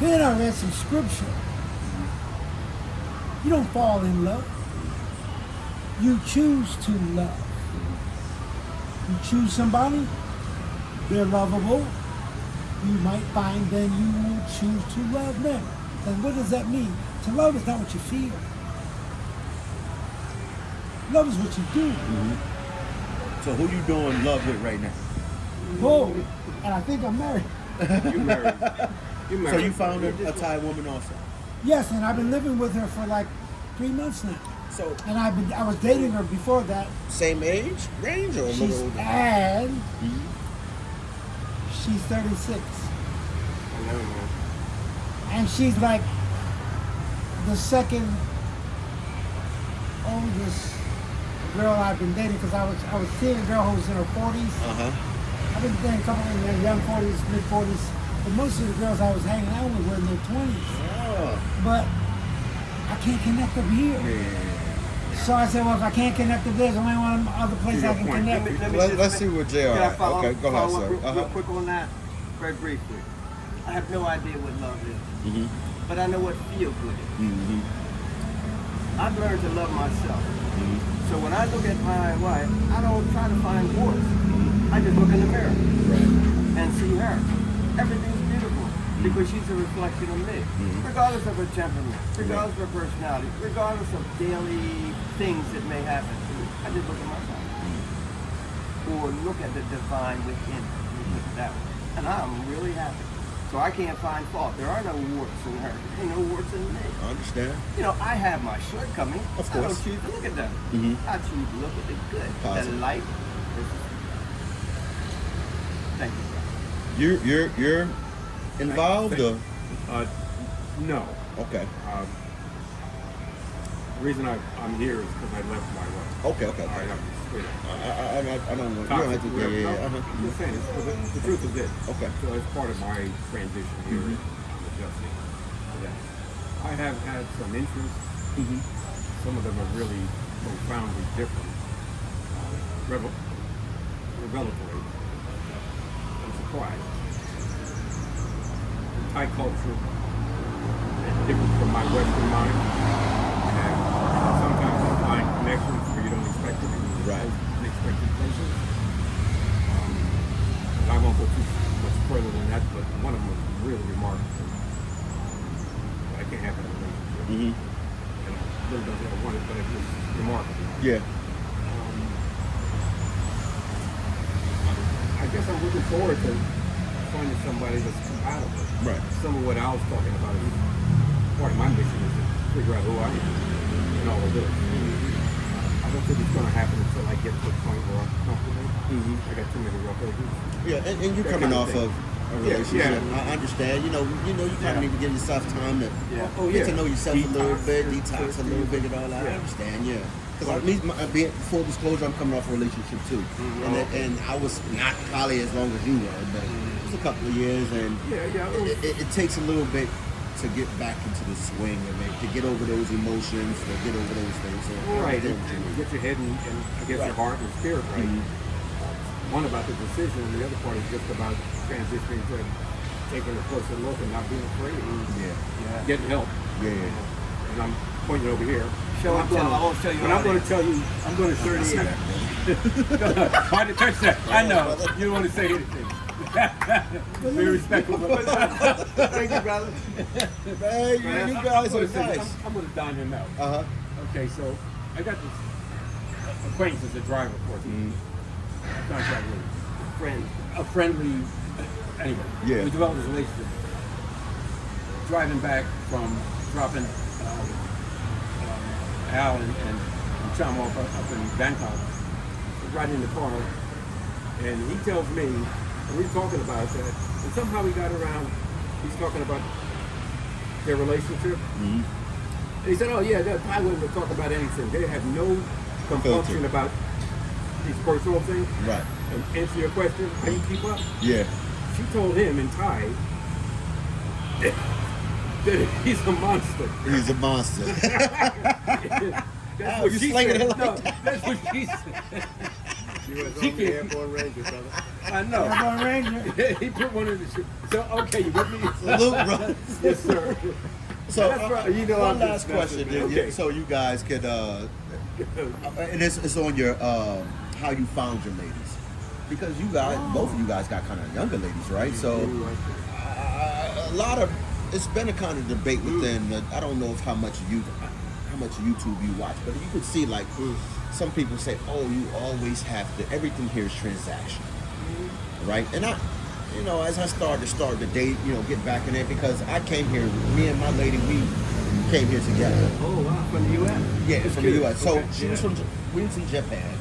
Then I read some scripture. You don't fall in love. You choose to love. You choose somebody, they're lovable. You might find then you will choose to love them. And what does that mean? To love is not what you feel. Love is what you do. So who you doing love with right now? Whoa. And I think I'm married. You married. You So married. you found a Thai woman also. Yes, and I've been living with her for like 3 months now. So And I was dating her before that. same age range or a little older? And she's 36. I know, man. And she's like the second oldest girl I've been dating because I was seeing a girl who was in her 40s. I've been dating a couple in their young 40s, mid 40s. But most of the girls I was hanging out with were in their 20s. Oh. But I can't connect them here. So I said, well, if I can't connect them there, there's only one other place To I your can point. connect. Let's see what JR. Can I follow, Okay, go ahead, follow up sir. real quick on that? Very briefly. I have no idea what love is, but I know what feel good is. I've learned to love myself. So when I look at my wife, I don't try to find warts. I just look in the mirror and see her. Everything's beautiful because she's a reflection of me. Regardless of her temperament, regardless of her personality, regardless of daily things that may happen. I just look at myself. Or look at the divine within her. Let me put it that way. And I'm really happy. So I can't find fault. There are no warts in her. There ain't no warts in me. I understand. You know, I have my shortcomings. Of I don't course. choose to look at them. I choose to look at the good. Positive. The light. Thank you, brother. You're involved or? No. Okay. The reason I'm here is because I left my wife. Okay. All right, I'm straight up. I don't know. You don't have to. Yeah. I'm just saying, the truth is this. Okay. So as part of my transition here, I'm adjusting to that. I have had some interests. Some of them are really profoundly different. Revelatory. I'm surprised. Thai culture is different from my Western mind. And sometimes you find connections where you don't expect it. Right. Unexpected places. And I won't go too much further than that, but one of them was really remarkable. I can't have that relationship. And I really don't think I want it, but it was remarkable. Yeah. I guess I'm looking forward to finding somebody that's compatible. Right. Some of what I was talking about is part of my mission is to figure out who I am and all of this. I don't think it's going to happen until I get to a point where I'm comfortable. I got too many rough edges. Yeah, and you're That coming kind of off thing. of a relationship. I understand. You kind of need to give yourself time to get to know yourself a little bit, detox a little bit, and all that. I understand. Yeah. Because being full disclosure, I'm coming off a relationship too, and I was not probably as long as you were, but it was a couple of years, and it takes a little bit to get back into the swing and to get over those emotions, to get over those things. So right, and get your head and I guess your heart and spirit right. One about the decision, and the other part is just about transitioning to taking a closer look and not being afraid. Getting help. And I'm pointing over here. I won't show you. But I'm going to tell you. I'm going to show you. Hard to touch that. I know. You don't want to say anything. Very respectful. Thank you, brother. Man, you guys are nice. I'm going to dine him out. Okay, so I got this acquaintance as a driver for me. Contract with a friendly. Anyway, we developed this relationship. Driving back from dropping Al and Chum off up in Bangkok, right in the car, and he tells me, and we're talking about that, and somehow we got around, he's talking about their relationship. And he said, oh yeah, they're probably wouldn't talk about anything. They have no compunction about these personal things. Right. And answer your question, can you keep up? Yeah. She told him in Thai that he's a monster. He's a monster. That's what you she slinging said. it like No, that. that's what she said. She can't. Airborne Ranger, brother. I know. Airborne Ranger. He put one in the shoe. So, okay, you with me? Salute, bro. Yes, sir. So, That's right. You know, one I'm last just question, messing, man. then, Okay. so you guys could, and it's on your how you found your ladies, because you guys, both of you guys, got kind of younger ladies, right? So, a lot of it's been a kind of debate within. I don't know if how much YouTube you watch, but you could see like some people say, "Oh, you always have to. Everything here is transactional, right?" And I, as I started to date, get back in there, because I came here, me and my lady, we came here together. Oh wow, from the U.S. Yeah, from the U.S. So Okay, she was we was in Japan.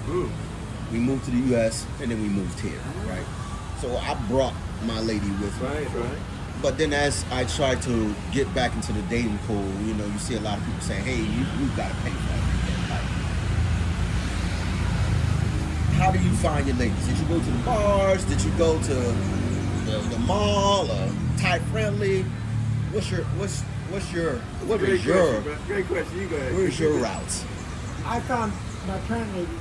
We moved to the U.S. and then we moved here, right? So I brought my lady with me. Right. But then as I tried to get back into the dating pool, you see a lot of people saying, hey, you got to pay for everything. Like, how do you find your ladies? Did you go to the bars? Did you go to the mall or Thai friendly? What is your Great question. You go ahead. where's your routes? I found my current lady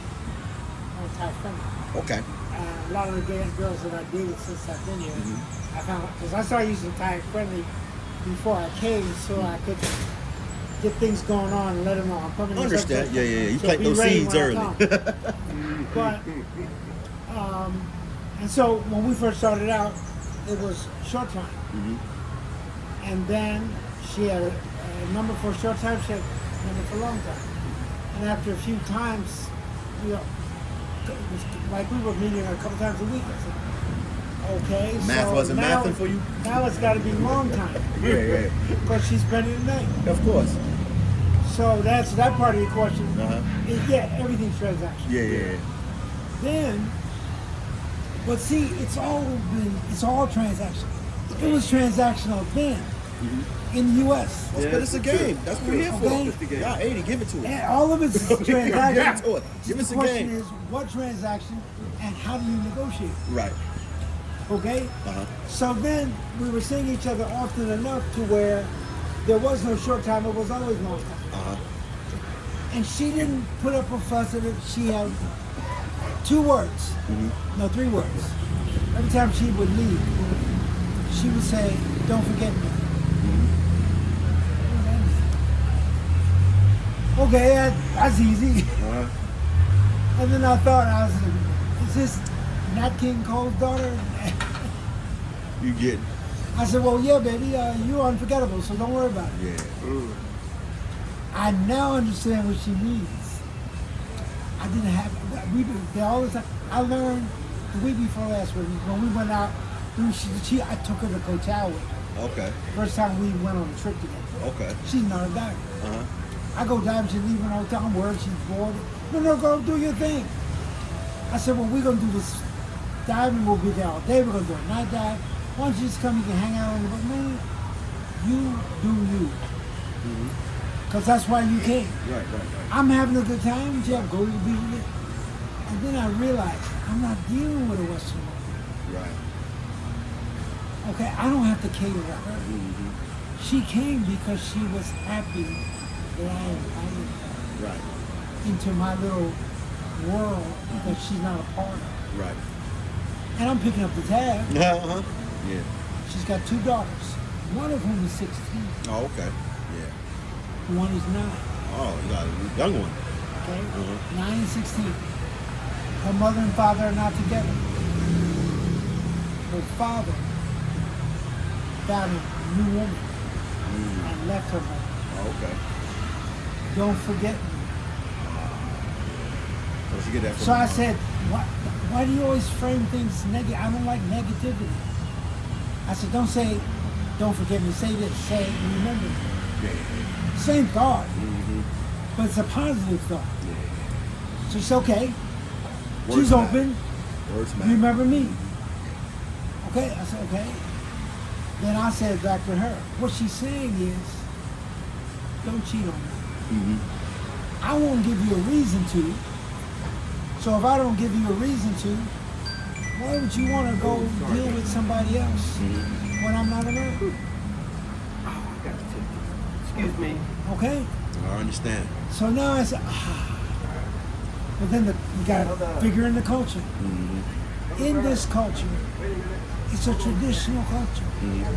on Thai friendly. Okay. A lot of the girls that I dated since I've been here, I found, because I started using Thai friendly before I came, so I could get things going on and let them know I'm coming. Understand? Yeah. You So plant be those ready seeds when I early. come. But, and so when we first started out, it was short time. And then she had a number for short time, she had a number for long time. And after a few times, it was like we were meeting a couple times a week. I said, okay, Math so wasn't now, mathing for you? Now it's got to be long time. Yeah. Because she's spending the night. Of course. So that's that part of your question. Uh-huh. Everything's transactional. Yeah. Then, but see, it's all transactional. It was transactional then in the U.S. But it's a game. That's what we're here for. Okay. It's the game. Y'all 80, give it to us. And all of it's Give it to transactional. it. Give us The a question game. is, what transaction and how do you negotiate? Right. Okay? Uh-huh. So then we were seeing each other often enough to where there was no short time, it was always long time. Uh-huh. And she didn't put up a fuss at it. She had 2 words. No, 3 words. Every time she would leave, she would say, don't forget me. Okay, that's easy. Uh-huh. And then I thought, is this Nat King Cole's daughter? You get I said, well, yeah, baby, you're unforgettable, so don't worry about it. Yeah. I now understand what she means. I didn't have, all the time. I learned the week before last week, when we went out, I took her to Coachella with me. Okay. First time we went on a trip together. Okay. She's not a diver. Uh-huh. I go diving, she's leaving all the time, I'm worried, she's bored. No, go do your thing. I said, well, we're going to do this diving, we'll be there all day, we're going to do a night dive. Why don't you just come, you can hang out on the boat. Man, you do you. Because that's why you came. Right. I'm having a good time, Jeff, go to the beach with it. And then I realized I'm not dealing with a Western woman. Right. Okay, I don't have to cater to her. Mm-hmm. She came because she was happy that I invited her Right. into my little world that she's not a part of. Right. And I'm picking up the tab. Uh-huh. Yeah. She's got 2 daughters, one of whom is 16, Oh, okay. Yeah. one is 9. Oh, you got a young one. Okay? Mhm. 9 and 16. Her mother and father are not together. Her father found a new woman and left her home. Oh, okay. Don't forget me. So she get that from So I said, why do you always frame things negative? I don't like negativity. I said, don't say, don't forget me. Say this, say, remember me. Yeah. Same thought, Mm-hmm. but it's a positive thought. Yeah. So she's okay. Words She's matter. open. Words matter. Remember me. Okay, I said, okay. Then I said back to her, what she's saying is, don't cheat on me. Mm-hmm. I won't give you a reason to. So if I don't give you a reason to, why would you want to go deal with somebody else when I'm not around? Oh, I got to take this. Excuse me. Okay? I understand. So now I said, but then you got to figure in the culture. Mm-hmm. In this culture, it's a traditional culture.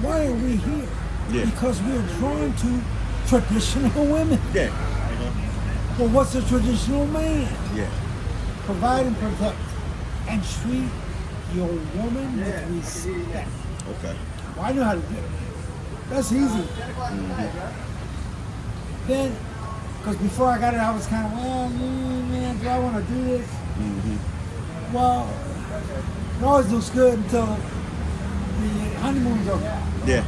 Why are we here? Yeah. Because we're drawn to traditional women. Yeah. Uh-huh. Well, what's a traditional man? Yeah. Provide and protect and treat your woman with respect. Okay. Well, I know how to do it. That's easy. Then, because before I got it, I was kind of, well, man, do I want to do this? Mm-hmm. Well, it always looks good until the honeymoon's over. Yeah.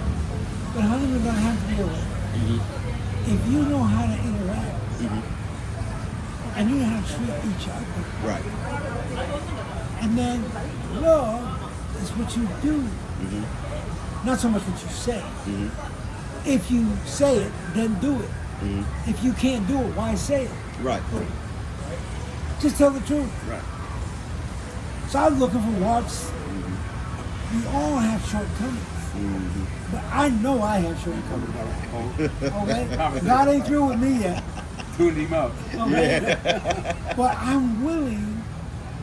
But honeymoon's going to have to be over. Mm-hmm. If you know how to interact Mm-hmm. and you know how to treat each other, Right. and then love is what you do, Mm-hmm. not so much what you say. Mm-hmm. If you say it, then do it. Mm-hmm. If you can't do it, why say it? Right. Just tell the truth. Right. So I was looking for walks. We all have shortcomings. Mm-hmm. But I know I have shortcomings. Okay? God ain't through with me yet. Tune him up. Okay? But I'm willing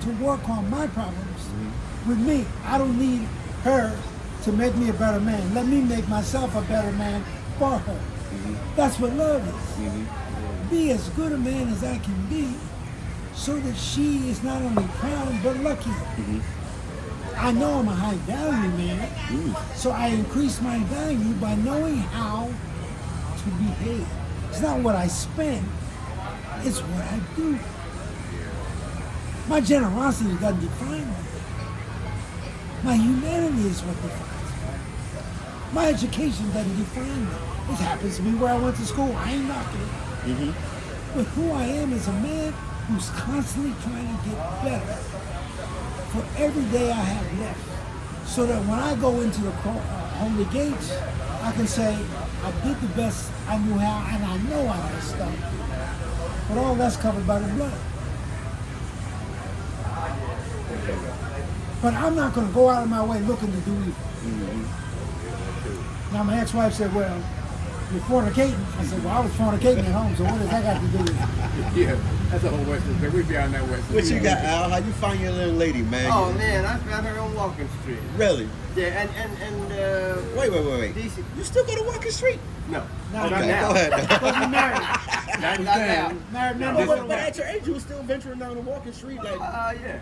to work on my problems with me. I don't need her to make me a better man. Let me make myself a better man for her. That's what love is. Be as good a man as I can be so that she is not only proud but lucky. I know I'm a high value man, so I increase my value by knowing how to behave. It's not what I spend, it's what I do. My generosity doesn't define me. My humanity is what defines me. My education doesn't define me. It happens to be where I went to school. I ain't knocking it. But who I am is a man who's constantly trying to get better for every day I have left. So that when I go into the holy gates, I can say, I did the best I knew how, and I know I messed up. But all that's covered by the blood. But I'm not going to go out of my way looking to do evil. Now my ex-wife said, well, you're fornicating. I said, well, I was fornicating at home, so what does that got to do with it? Yeah, that's a whole Western thing. We be on that Western. What you got, Al? How you find your little lady, man? Oh man, I found her on Walking Street. Really? Yeah, Wait. Decent. You still go to Walking Street? No, Not Okay, now. go ahead. Because you're married. not now. Married, not But, different. but at your age, you were still venturing down the Walking Street. Like, Yeah.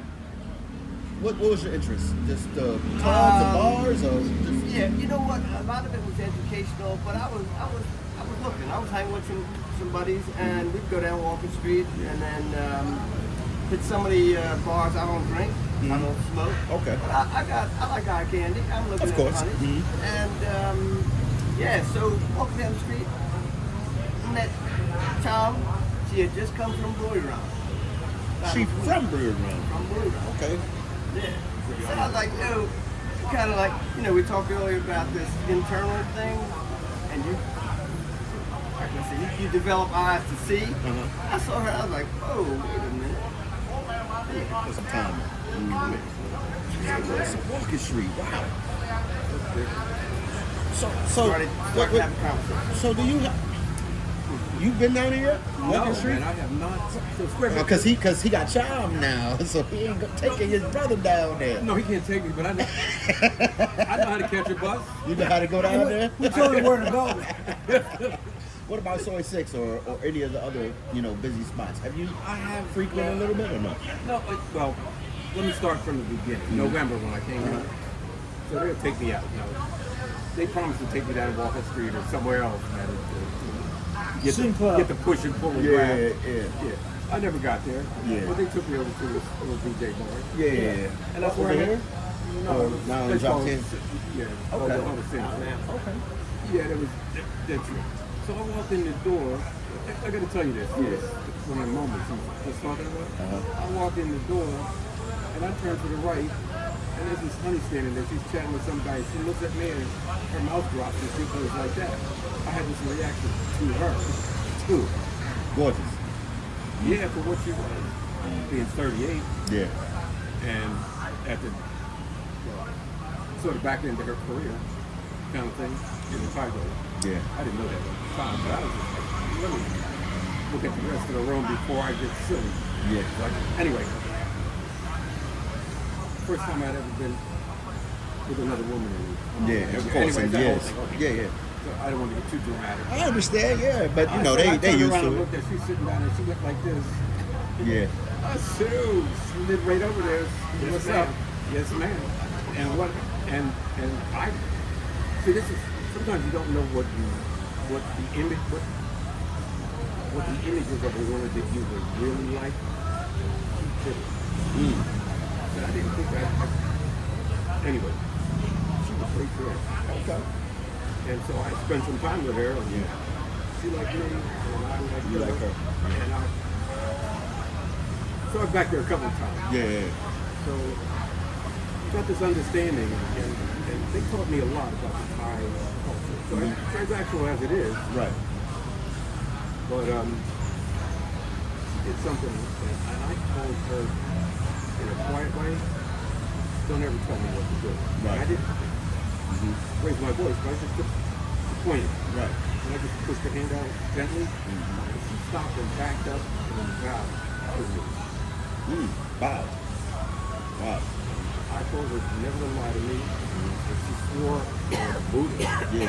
what was your interest? Just clubs and bars, or just? Yeah, you know what? A lot of it was educational, but I was looking. I was hanging with some buddies, and we'd go down Walking Street, and then hit some of the bars. I don't drink, I don't smoke. Okay. But I like eye candy. I'm looking Of course. at honey. And yeah, so walking down the street, met Tom. She had just come from Blue Round. She from Blue Run. From Blue Round. Okay. Yeah. So I was like, yo, kind of like, we talked earlier about this internal thing, and I can So you develop eyes to see. Uh-huh. I saw her. I was like, oh, wait a minute. Put some time. It's Walking Street. Wow. So Started wait, having conversations. so do you you've been down here yet? No, Walking Street? man, I have not. So Square Cause he got charm now, so he ain't taking his brother down there. No, he can't take me, but I know, I know how to catch a bus. You know how to go down there? Who told him where to go? What about Soy 6 or any of the other, busy spots? Have you I have frequented a little bit or no? No, well, let me start from the beginning. November when I came here. So they'll take me out. They promised to take me down Walker Street or somewhere else, man. Get the push and pull and grab. Yeah. I never got there. Yeah. But they took me over to this little DJ bar. Yeah. And that's Over where I here? No, Or now in Drop 10? Yeah. Okay. On the center. Okay. Yeah, that's it. So I walked in the door. I got to tell you this. Yes. One of the moments I was just talking about. I walked in the door, and I turned to the right, and there's this honey standing there. She's chatting with some guy. She looks at me, and her mouth drops, and she goes like that. I had this reaction to her, too. Gorgeous. Yeah, for what she was, being 38, Yeah. and at the sort of back end of her career, kind of thing, in the title. Yeah. I didn't know that at the time, but I was just like, let me look at the rest of the room before I get silly. Yeah. Like, anyway, first time I'd ever been with another woman. Yeah, of course. Anyway, And that whole yes. thing, okay. Yeah. So I don't want to get too dramatic. I understand, yeah, but I they turned used around and to looked at, she's sitting down and she went like this. it. Yeah. I said, oh, she lived right over there. What's up? Yes, ma'am. And I see. This is sometimes you don't know what the images of a woman that you would really like. So I didn't think that. Anyway, she was great girl. Okay. And so I spent some time with her. And she liked me, and I liked You her. like her. And so I was back there a couple of times. Yeah. So got this understanding, and they taught me a lot about the Thai culture. So transactional as it is, Right. but she did something, and I told her in a quiet way, don't ever tell me what to do. Right. I didn't raise my voice, but I just pointed. Right. And I just pushed her hand out gently, and she stopped and backed up and bowed to me. Wow. Wow. I told her never to lie to me, and she swore on Buddha. Yeah.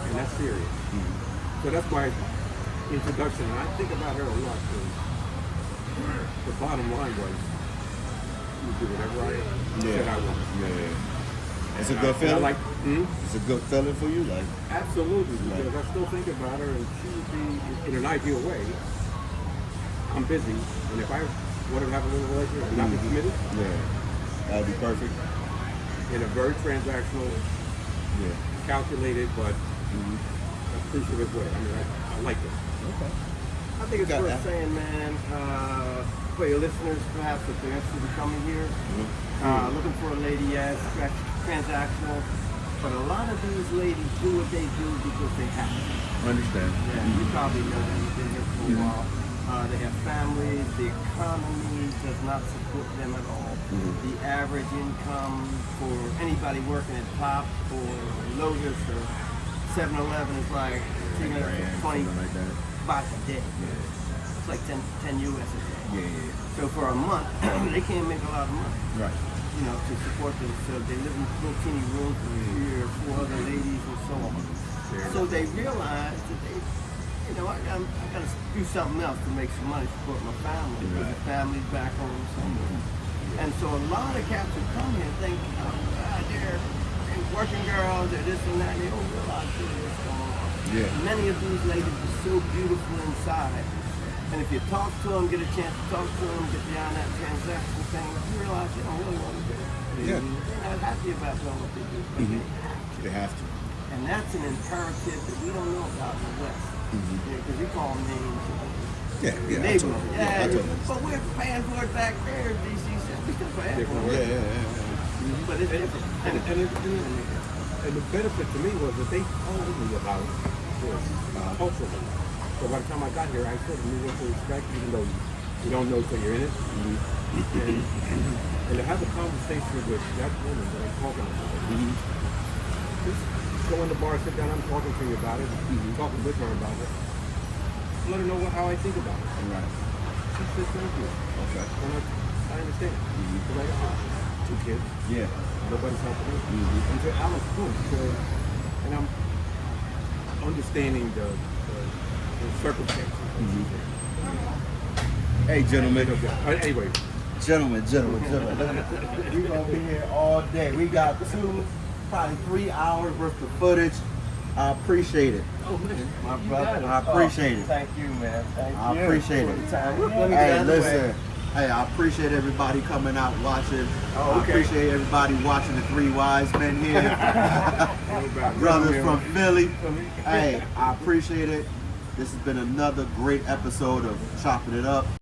And that's serious. So that's my introduction, and I think about her a lot. The bottom line was, you do whatever I said I would. Yeah. It's a good And feeling. It's It's a good feeling for you, like. absolutely, because I still think about her, and she would be, in an ideal way, I'm busy, and if I want to have a little relationship and not be committed, Yeah. That'd be perfect. in a very transactional, Yeah. calculated, but appreciative way. I mean, I like it. Okay. I think it's Got worth that. saying, man, for your listeners, perhaps if they're interested in coming here, looking for a lady, yes, transactional. But a lot of these ladies do what they do because they have to. Understand. Yeah, you probably know that you've been here for a while. They have families. The economy does not support them at all. The average income for anybody working at Pop or Lotus or 7-Eleven is like 20 Something like that. baht a day. It's like 10 US a day. Yeah. So for a month, they can't make a lot of money, Right. to support them. So they live in little teeny rooms with 3 or 4 other ladies and so on. So they realize that I gotta do something else to make some money to support my family, because the family's back home somewhere. And so a lot of cats who come here think, they're working girls, they're this and that, and they don't realize what's going on. Yeah. Many of these ladies are so beautiful inside. And if you talk to them, get a chance to talk to them, get beyond that transaction thing, you realize they don't really want to do it. Yeah. They're not happy about doing what they do, but They have to. and that's an imperative that we don't know about in the West. Because we call them names. Yeah. Yeah. I Neighborhood. told you. I told you. But we're paying for it back there, DC said we can pay for it. Yeah. But it's different. And the benefit to me was that they told me about this culturally. So by the time I got here, I sort of knew what to expect, even though you don't know till you're in it. And to have a conversation with that woman that I'm talking about, just go in the bar, sit down, I'm talking to you about it, talking with her about it, let her know how I think about it. Right. She said, thank you. Okay. And I understand. Because I got 2 kids. Yeah. Nobody's helping me. And to Alan's point, and I'm understanding the circumstances. Hey, gentlemen. Anyway, Gentlemen. We're gonna be here all day. We got probably 3 hours worth of footage. I appreciate it. oh man, My you brother. got it. I appreciate it. Thank you, man. Thank I you. appreciate for it. the time. Let me get Hey, out of the way. listen. Hey, I appreciate everybody coming out watching. Oh, I okay. appreciate everybody watching the 3 wise men here. No problem. Brothers from Philly. Hey, I appreciate it. This has been another great episode of Chopping It Up.